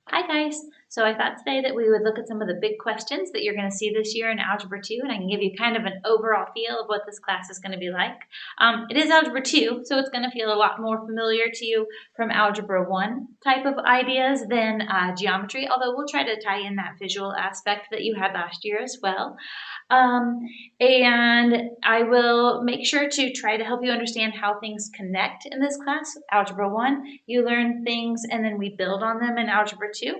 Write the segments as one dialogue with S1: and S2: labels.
S1: Hi guys! So I thought today that we would look at some of the big questions that you're going to see this year in Algebra 2, and I can give you kind of an overall feel of what this class is going to be like. It is Algebra 2, so it's going to feel a lot more familiar to you from Algebra 1 type of ideas than geometry, although we'll try to tie in that visual aspect that you had last year as well. Um, and I will make sure to try to help you understand how things connect in this class. Algebra 1, you learn things and then we build on them in Algebra 2.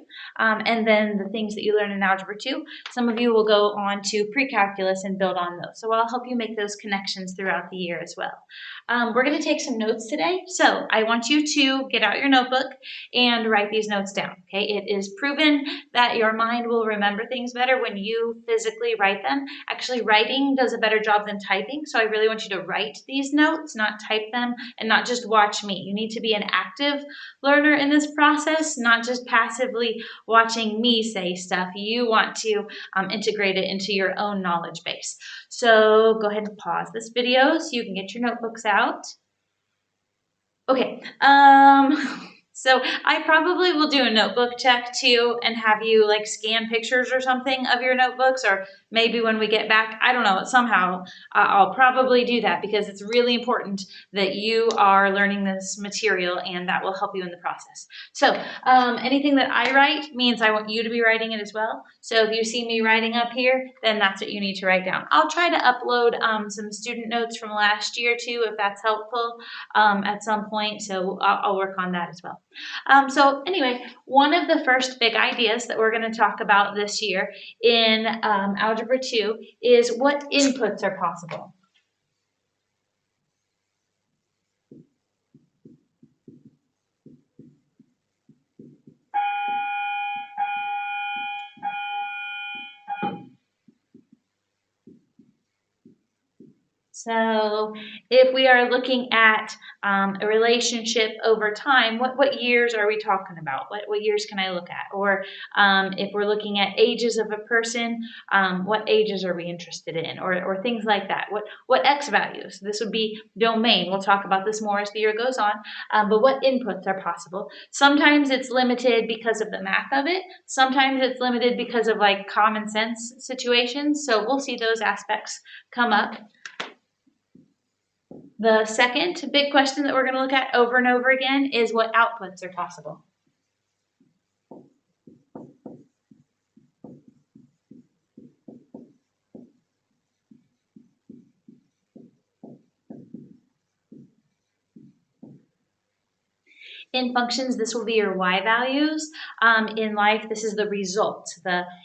S1: And then the things that you learn in Algebra 2, some of you will go on to pre-calculus and build on those. So I'll help you make those connections throughout the year as well. We're going to take some notes today. So I want you to get out your notebook and write these notes down. Okay, it is proven that your mind will remember things better when you physically write them. Actually, writing does a better job than typing, so I really want you to write these notes, not type them, and not just watch me. You need to be an active learner in this process, not just passively watching me say stuff. You want to integrate it into your own knowledge base. So go ahead and pause this video so you can get your notebooks out. Okay, so I probably will do a notebook check too and have you like scan pictures or something of your notebooks, or maybe when we get back, I don't know, somehow I'll probably do that because it's really important that you are learning this material and that will help you in the process. So anything that I write means I want you to be writing it as well. So if you see me writing up here, then that's what you need to write down. I'll try to upload some student notes from last year too, if that's helpful at some point. So I'll work on that as well. So anyway, one of the first big ideas that we're going to talk about this year in Algebra 2 is what inputs are possible. So if we are looking at a relationship over time, what years are we talking about? What years can I look at? Or if we're looking at ages of a person, what ages are we interested in? Or things like that. What x values? This would be domain. We'll talk about this more as the year goes on. But what inputs are possible? Sometimes it's limited because of the math of it. Sometimes it's limited because of like common sense situations. So we'll see those aspects come up. The second big question that we're going to look at over and over again is what outputs are possible. In functions, this will be your y values. In life, this is the result.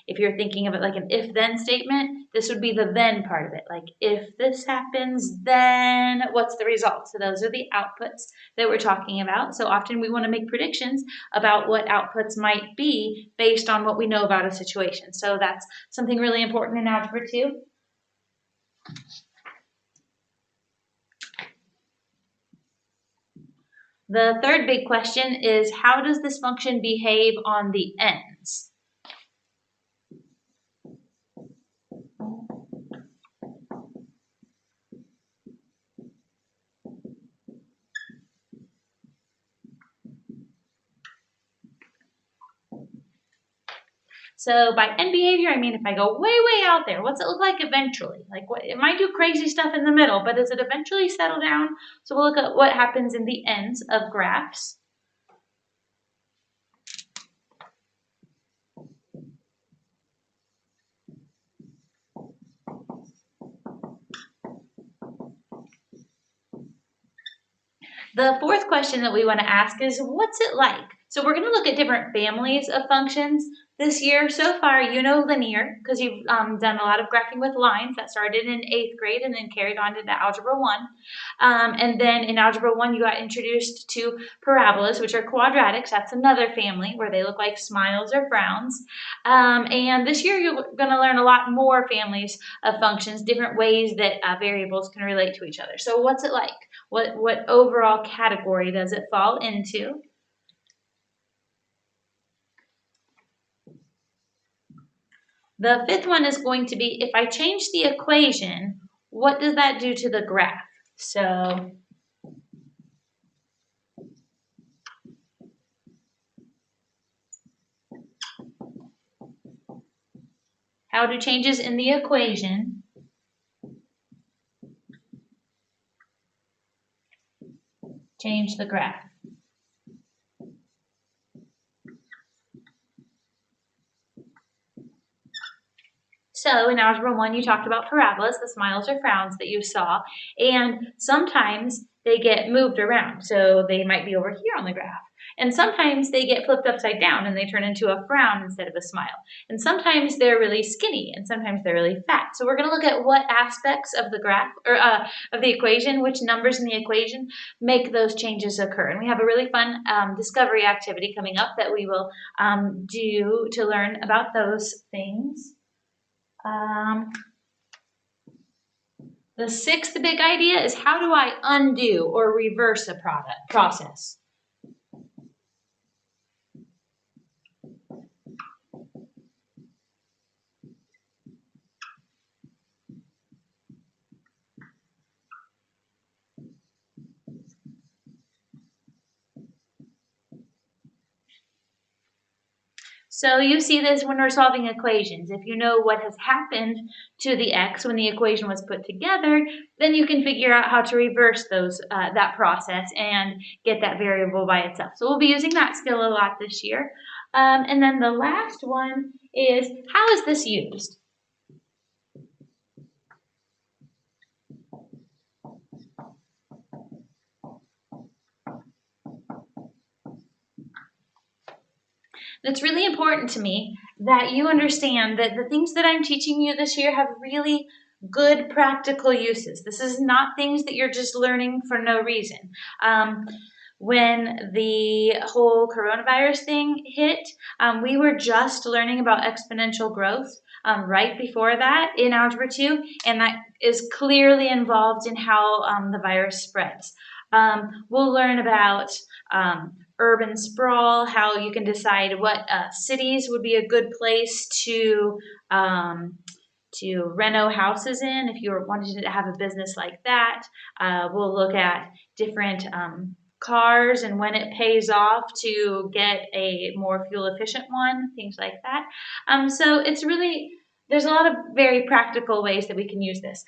S1: If you're thinking of it like an if-then statement, this would be the then part of it. Like, if this happens, then what's the result? So those are the outputs that we're talking about. So often we want to make predictions about what outputs might be based on what we know about a situation. So that's something really important in Algebra 2. The third big question is, how does this function behave on the ends? So by end behavior, I mean if I go way, way out there, what's it look like eventually? Like it might do crazy stuff in the middle, but does it eventually settle down? So we'll look at what happens in the ends of graphs. The fourth question that we want to ask is, what's it like? So we're going to look at different families of functions this year. So far, you know linear because you've done a lot of graphing with lines. That started in 8th grade and then carried on to Algebra 1. And then in Algebra 1, you got introduced to parabolas, which are quadratics. That's another family where they look like smiles or frowns. And this year, you're going to learn a lot more families of functions, different ways that variables can relate to each other. So what's it like? What overall category does it fall into? The fifth one is going to be, if I change the equation, what does that do to the graph? So How do changes in the equation change the graph? So in Algebra 1, you talked about parabolas, the smiles or frowns that you saw, and sometimes they get moved around. So they might be over here on the graph. And sometimes they get flipped upside down and they turn into a frown instead of a smile. And sometimes they're really skinny and sometimes they're really fat. So we're going to look at what aspects of the graph or of the equation, which numbers in the equation make those changes occur. And we have a really fun discovery activity coming up that we will do to learn about those things. The sixth big idea is how do I undo or reverse a process? So you see this when we're solving equations. If you know what has happened to the x when the equation was put together, then you can figure out how to reverse that process and get that variable by itself. So we'll be using that skill a lot this year. And then the last one is, how is this used? It's really important to me that you understand that the things that I'm teaching you this year have really good practical uses. This is not things that you're just learning for no reason. When the whole coronavirus thing hit, we were just learning about exponential growth right before that in Algebra 2, and that is clearly involved in how the virus spreads. We'll learn about urban sprawl, how you can decide what cities would be a good place to reno houses in if you wanted to have a business like that. We'll look at different cars and when it pays off to get a more fuel efficient one, things like that. So it's really, there's a lot of very practical ways that we can use this.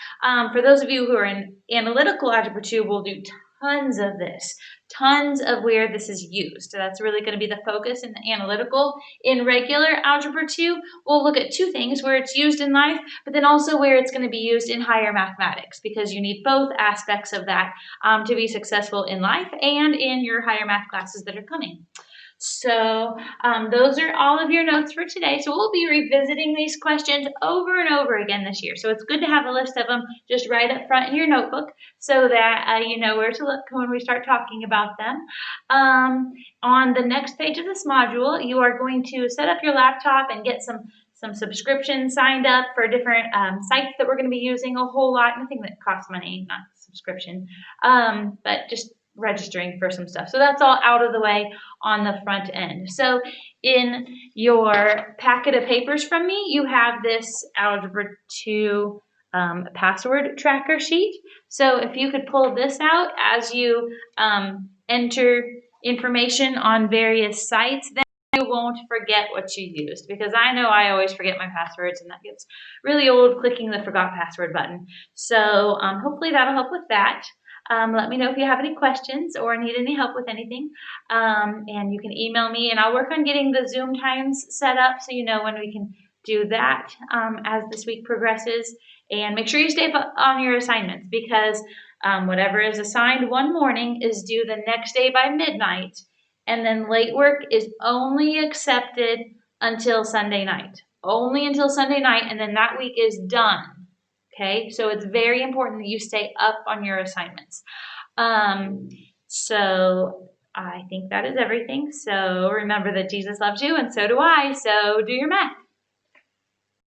S1: For those of you who are in Analytical Algebra 2, we'll do tons of this, tons of where this is used. So that's really going to be the focus in the analytical. In regular Algebra 2, we'll look at two things, where it's used in life, but then also where it's going to be used in higher mathematics, because you need both aspects of that to be successful in life and in your higher math classes that are coming. So those are all of your notes for today. So we'll be revisiting these questions over and over again this year. So it's good to have a list of them just right up front in your notebook so that you know where to look when we start talking about them. On the next page of this module, you are going to set up your laptop and get some subscriptions signed up for different sites that we're going to be using a whole lot. Nothing that costs money, not subscription, but just registering for some stuff. So that's all out of the way on the front end. So in your packet of papers from me, you have this Algebra 2 password tracker sheet. So if you could pull this out as you enter information on various sites, then you won't forget what you used, because I know I always forget my passwords and that gets really old clicking the forgot password button. So hopefully that'll help with that. Let me know if you have any questions or need any help with anything. And you can email me, and I'll work on getting the Zoom times set up so you know when we can do that as this week progresses. And make sure you stay up on your assignments, because whatever is assigned one morning is due the next day by midnight. And then late work is only accepted until Sunday night. Only until Sunday night, and then that week is done. Okay, so it's very important that you stay up on your assignments. So I think that is everything. So remember that Jesus loves you, and so do I. So do your math.